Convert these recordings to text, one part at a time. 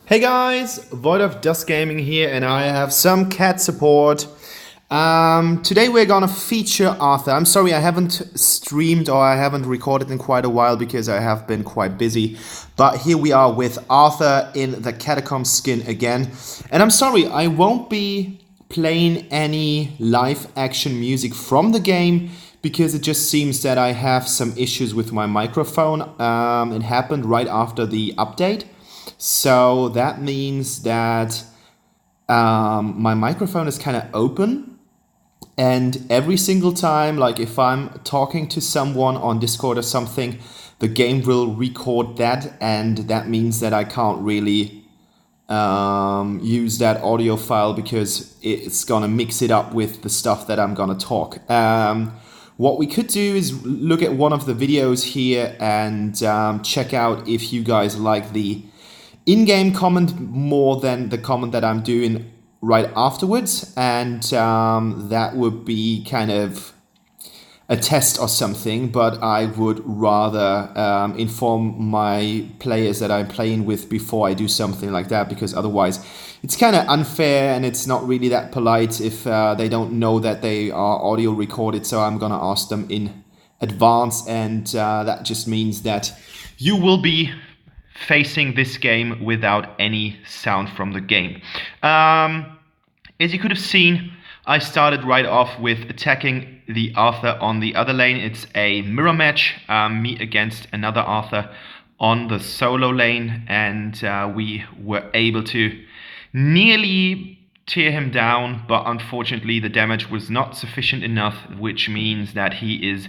Hey guys, Void of Dust Gaming here, and I have some cat support. Today we're gonna feature Arthur. I'm sorry I haven't streamed or I haven't recorded in quite a while because I have been quite busy. But here we are with Arthur in the Catacomb skin again. And I'm sorry, I won't be playing any live action music from the game because it just seems that I have some issues with my microphone. It happened right after the update. So that means that my microphone is kind of open, and every single time, like if I'm talking to someone on Discord or something, the game will record that, and that means that I can't really use that audio file because it's gonna mix it up with the stuff that I'm gonna talk. What we could do is look at one of the videos here and check out if you guys like the in-game comment more than the comment that I'm doing right afterwards, and that would be kind of a test or something, but I would rather inform my players that I'm playing with before I do something like that, because otherwise it's kind of unfair and it's not really that polite if they don't know that they are audio recorded. So I'm gonna ask them in advance, and that just means that you will be facing this game without any sound from the game. As you could have seen, I started right off with attacking the Arthur on the other lane. It's a mirror match, me against another Arthur on the solo lane, and we were able to nearly tear him down, but unfortunately the damage was not sufficient enough, which means that he is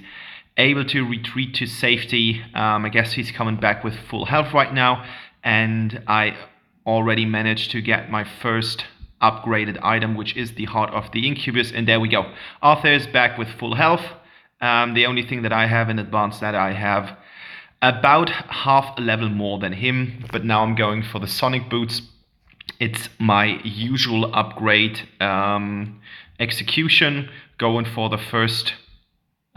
able to retreat to safety. I guess he's coming back with full health right now, and I already managed to get my first upgraded item, which is the Heart of the Incubus, and there we go. Arthur is back with full health. The only thing that I have in advance that I have about half a level more than him, but now I'm going for the Sonic Boots. It's my usual upgrade execution, going for the first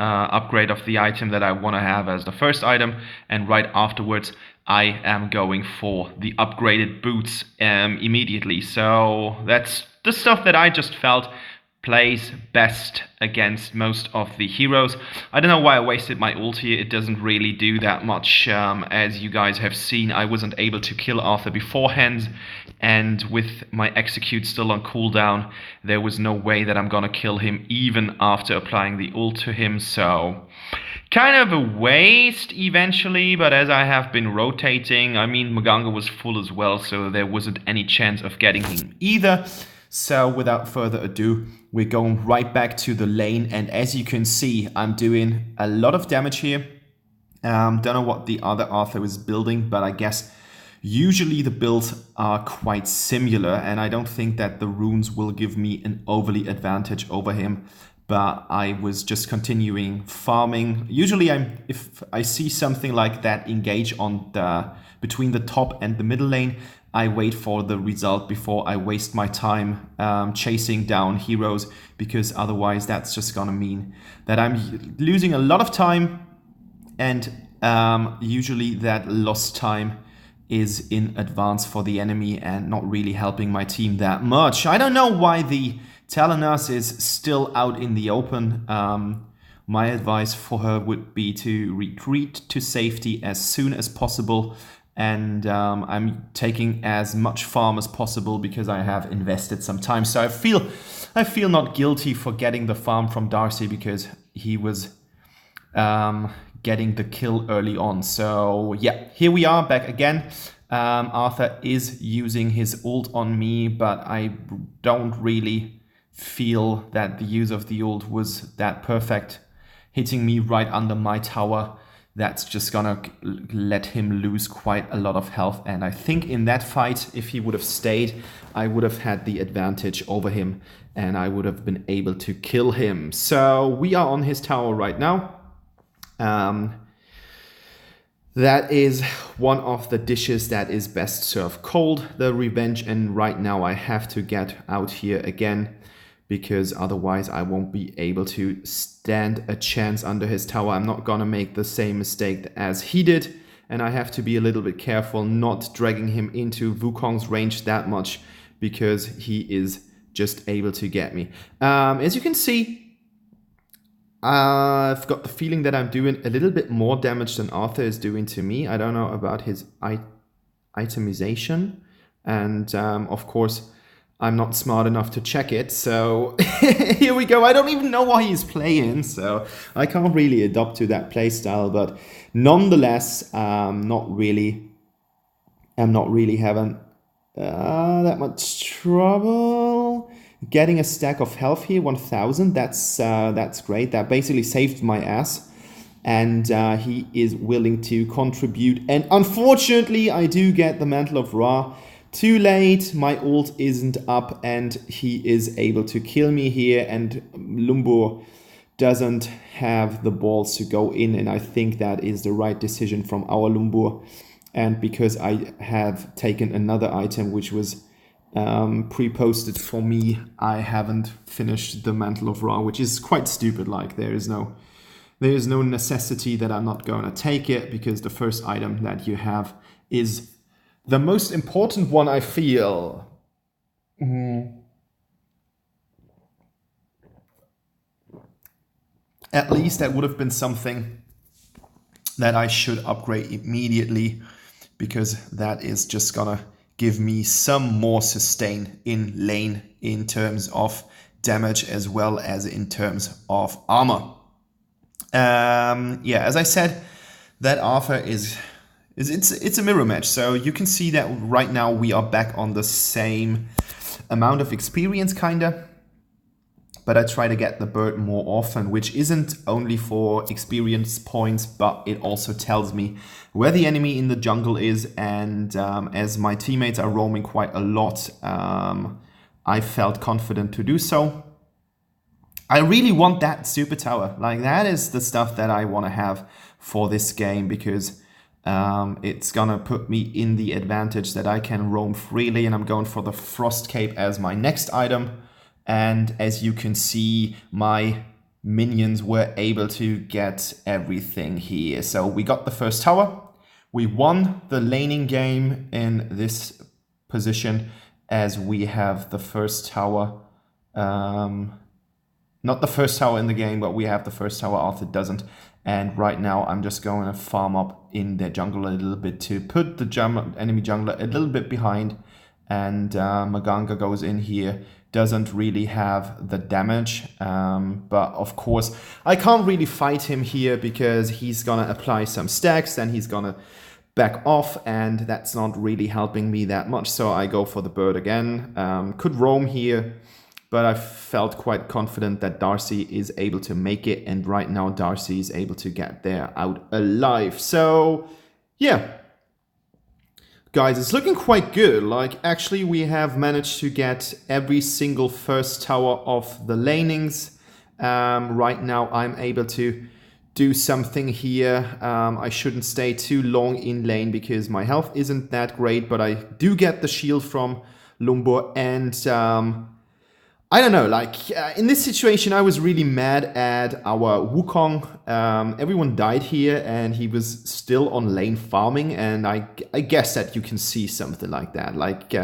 upgrade of the item that I want to have as the first item, and right afterwards I am going for the upgraded boots immediately. So that's the stuff that I just felt plays best against most of the heroes. I don't know why I wasted my ult here. It doesn't really do that much. As you guys have seen, I wasn't able to kill Arthur beforehand, and with my execute still on cooldown, there was no way that I'm gonna kill him even after applying the ult to him. So kind of a waste eventually, but as I have been rotating, I mean, Maganga was full as well, so there wasn't any chance of getting him either. So without further ado, we're going right back to the lane, and as you can see, I'm doing a lot of damage here. Don't know what the other Arthur is building, but I guess usually the builds are quite similar, and I don't think that the runes will give me an overly advantage over him. But I was just continuing farming. Usually if I see something like that engage on between the top and the middle lane, I wait for the result before I waste my time chasing down heroes, because otherwise that's just gonna mean that I'm losing a lot of time, and usually that lost time is in advance for the enemy and not really helping my team that much. I don't know why the Talanas is still out in the open. My advice for her would be to retreat to safety as soon as possible, and I'm taking as much farm as possible because I have invested some time. So I feel not guilty for getting the farm from Darcy because he was getting the kill early on. So yeah, here we are back again. Arthur is using his ult on me, but I don't really feel that the use of the ult was that perfect. Hitting me right under my tower, that's just gonna let him lose quite a lot of health. And I think in that fight, if he would have stayed, I would have had the advantage over him and I would have been able to kill him. So we are on his tower right now. That is one of the dishes that is best served cold, the revenge, and right now I have to get out here again because otherwise I won't be able to stand a chance under his tower. I'm not gonna make the same mistake as he did and I have to be a little bit careful not dragging him into Wukong's range that much, because he is just able to get me. As you can see, I've got the feeling that I'm doing a little bit more damage than Arthur is doing to me. I don't know about his itemization, and of course I'm not smart enough to check it, so here we go. I don't even know why he's playing, so I can't really adapt to that playstyle, but nonetheless, I'm not really having that much trouble. Getting a stack of health here, 1000, that's great. That basically saved my ass. And he is willing to contribute. And unfortunately, I do get the Mantle of Ra. Too late, my ult isn't up, and he is able to kill me here. And Lumbo doesn't have the balls to go in, and I think that is the right decision from our Lumbo. And because I have taken another item which was pre-posted for me, I haven't finished the Mantle of Ra, which is quite stupid. Like, there is no necessity that I'm not going to take it, because the first item that you have is the most important one, I feel. At least that would have been something that I should upgrade immediately, because that is just gonna give me some more sustain in lane in terms of damage as well as in terms of armor. Yeah, as I said, that Arthur it's a mirror match, so you can see that right now we are back on the same amount of experience, kinda. But I try to get the bird more often, which isn't only for experience points, but it also tells me where the enemy in the jungle is. And as my teammates are roaming quite a lot, I felt confident to do so. I really want that super tower. Like, that is the stuff that I want to have for this game, because it's gonna put me in the advantage that I can roam freely, and I'm going for the Frost Cape as my next item. And as you can see, my minions were able to get everything here. So we got the first tower. We won the laning game in this position, as we have the first tower. Not the first tower in the game, but we have the first tower. Arthur doesn't. And right now I'm just going to farm up in the jungle a little bit to put the enemy jungler a little bit behind. And Maganga goes in here. Doesn't really have the damage, but of course I can't really fight him here, because he's gonna apply some stacks, then he's gonna back off, and that's not really helping me that much. So I go for the bird again. Could roam here, but I felt quite confident that Darcy is able to make it, and right now Darcy is able to get there out alive. So yeah, guys, it's looking quite good. Like, actually we have managed to get every single first tower of the lanings. Right now I'm able to do something here. I shouldn't stay too long in lane, because my health isn't that great, but I do get the shield from Lumbo. And I don't know, like, in this situation I was really mad at our Wukong. Everyone died here, and he was still on lane farming, and I guess that you can see something like that. Like,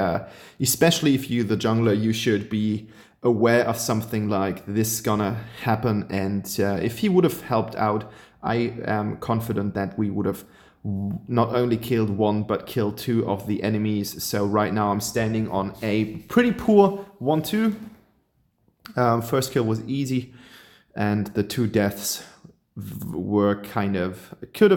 especially if you're the jungler, you should be aware of something like this gonna happen. And if he would have helped out, I am confident that we would have not only killed one, but killed two of the enemies. So right now I'm standing on a pretty poor 1-2. First kill was easy, and the two deaths were kind of could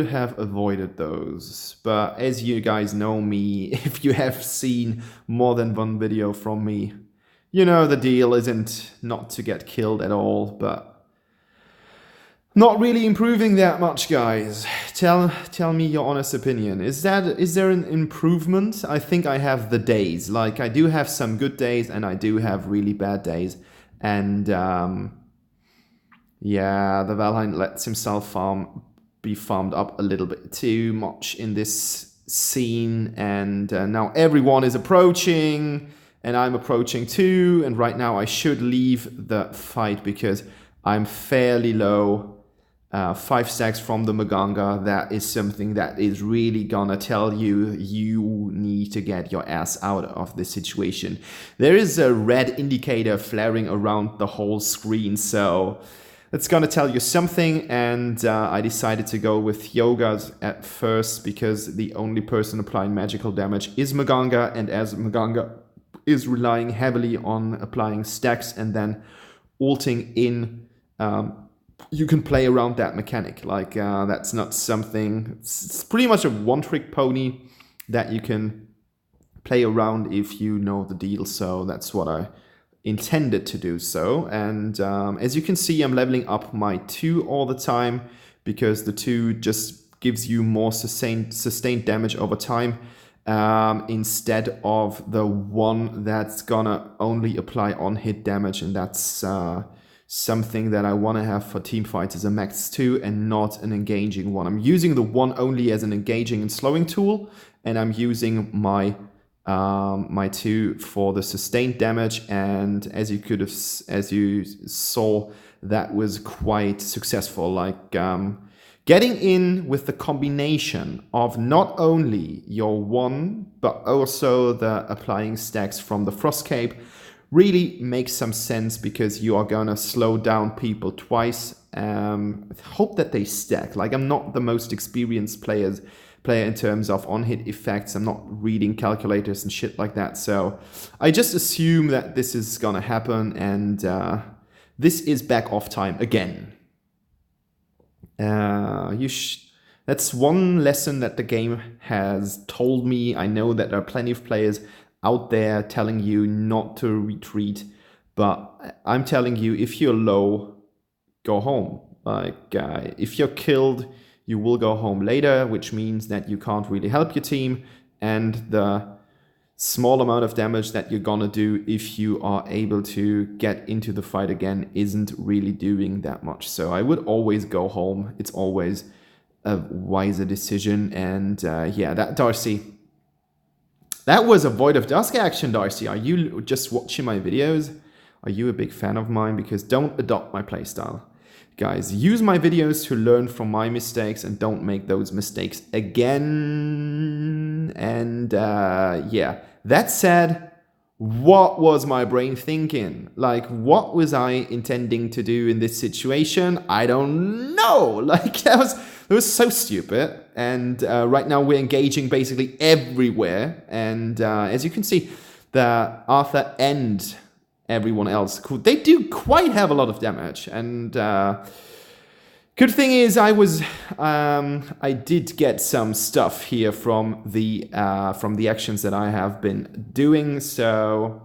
have avoided those. But as you guys know me, if you have seen more than one video from me, you know the deal isn't not to get killed at all, but not really improving that much, guys. Tell me your honest opinion. Is there an improvement? I think I have the days. Like, I do have some good days, and I do have really bad days. And yeah, the Valheim lets himself be farmed up a little bit too much in this scene. And now everyone is approaching, and I'm approaching too. And right now I should leave the fight, because I'm fairly low. 5 stacks from the Maganga, that is something that is really gonna tell you you need to get your ass out of this situation. There is a red indicator flaring around the whole screen, so it's gonna tell you something, and I decided to go with Yoga at first because the only person applying magical damage is Maganga, and as Maganga is relying heavily on applying stacks and then ulting in, you can play around that mechanic. Like, that's not something... It's pretty much a one-trick pony that you can play around if you know the deal. So that's what I intended to do so. And as you can see, I'm leveling up my 2 all the time because the 2 just gives you more sustained damage over time, instead of the 1 that's gonna only apply on-hit damage, and that's... something that I want to have for team fights is a max 2 and not an engaging 1. I'm using the 1 only as an engaging and slowing tool, and I'm using my my 2 for the sustained damage. And as you saw, that was quite successful. Like getting in with the combination of not only your 1 but also the applying stacks from the Frost Cape really makes some sense, because you are gonna slow down people twice. Hope that they stack. Like, I'm not the most experienced player in terms of on-hit effects. I'm not reading calculators and shit like that, so I just assume that this is gonna happen, and this is back off time again. That's one lesson that the game has told me. I know that there are plenty of players out there telling you not to retreat, but I'm telling you, if you're low, go home. Like, if you're killed, you will go home later, which means that you can't really help your team, and the small amount of damage that you're gonna do if you are able to get into the fight again isn't really doing that much. So I would always go home. It's always a wiser decision. And yeah, that Darcy... That was a Void of Dusk action, Darcy. Are you just watching my videos? Are you a big fan of mine? Because don't adopt my playstyle. Guys, use my videos to learn from my mistakes and don't make those mistakes again. And yeah, that said, what was my brain thinking? Like, what was I intending to do in this situation? I don't know. Like, that was so stupid. And right now we're engaging basically everywhere. And as you can see, the Arthur and everyone else, they do quite have a lot of damage. And good thing is I did get some stuff here from the actions that I have been doing. So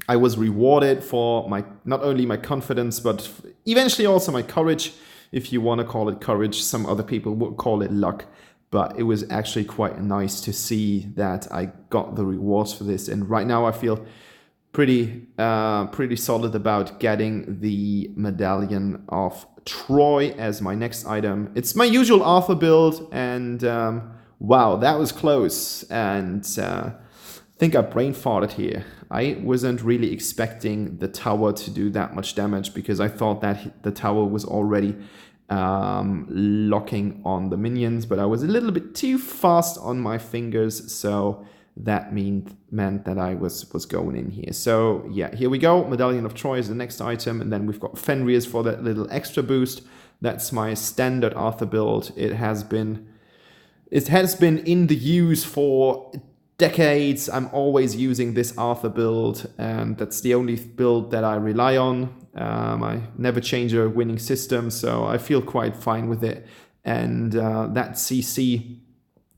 I was rewarded for not only my confidence, but eventually also my courage. If you want to call it courage, some other people would call it luck. But it was actually quite nice to see that I got the rewards for this. And right now I feel pretty solid about getting the Medallion of Troy as my next item. It's my usual Arthur build, and wow, that was close. And I think I brain farted here. I wasn't really expecting the tower to do that much damage, because I thought that the tower was already locking on the minions, but I was a little bit too fast on my fingers, so that meant that I was going in here. So yeah, here we go. Medallion of Troy is the next item, and then we've got Fenrir's for that little extra boost. That's my standard Arthur build. It has been in the use for decades. I'm always using this Arthur build, and that's the only build that I rely on. I never change a winning system, so I feel quite fine with it. And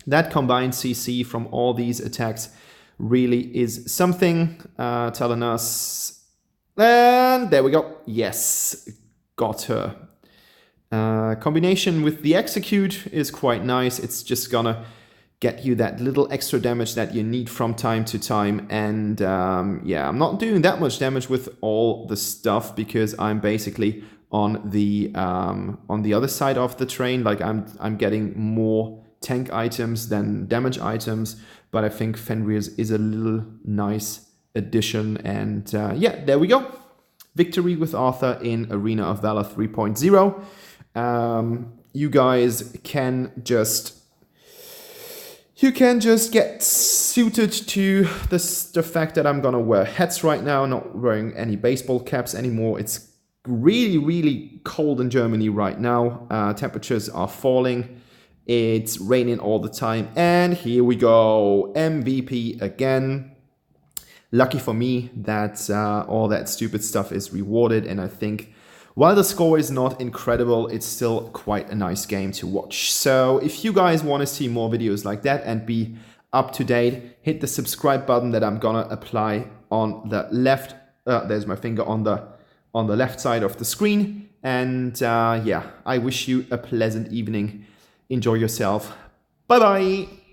that combined CC from all these attacks really is something, telling us. And there we go. Yes, got her. Combination with the execute is quite nice. It's just gonna get you that little extra damage that you need from time to time. And yeah, I'm not doing that much damage with all the stuff, because I'm basically on the other side of the train. Like, I'm getting more tank items than damage items, but I think Fenrir's is a little nice addition. And yeah, there we go. Victory with Arthur in Arena of Valor 3.0. You guys can just get suited to the fact that I'm gonna wear hats right now, not wearing any baseball caps anymore. It's really, really cold in Germany right now. Temperatures are falling. It's raining all the time. And here we go, MVP again. Lucky for me that all that stupid stuff is rewarded, and I think while the score is not incredible, it's still quite a nice game to watch. So if you guys want to see more videos like that and be up to date, hit the subscribe button that I'm gonna apply on the left. There's my finger on the left side of the screen. And yeah, I wish you a pleasant evening. Enjoy yourself. Bye bye.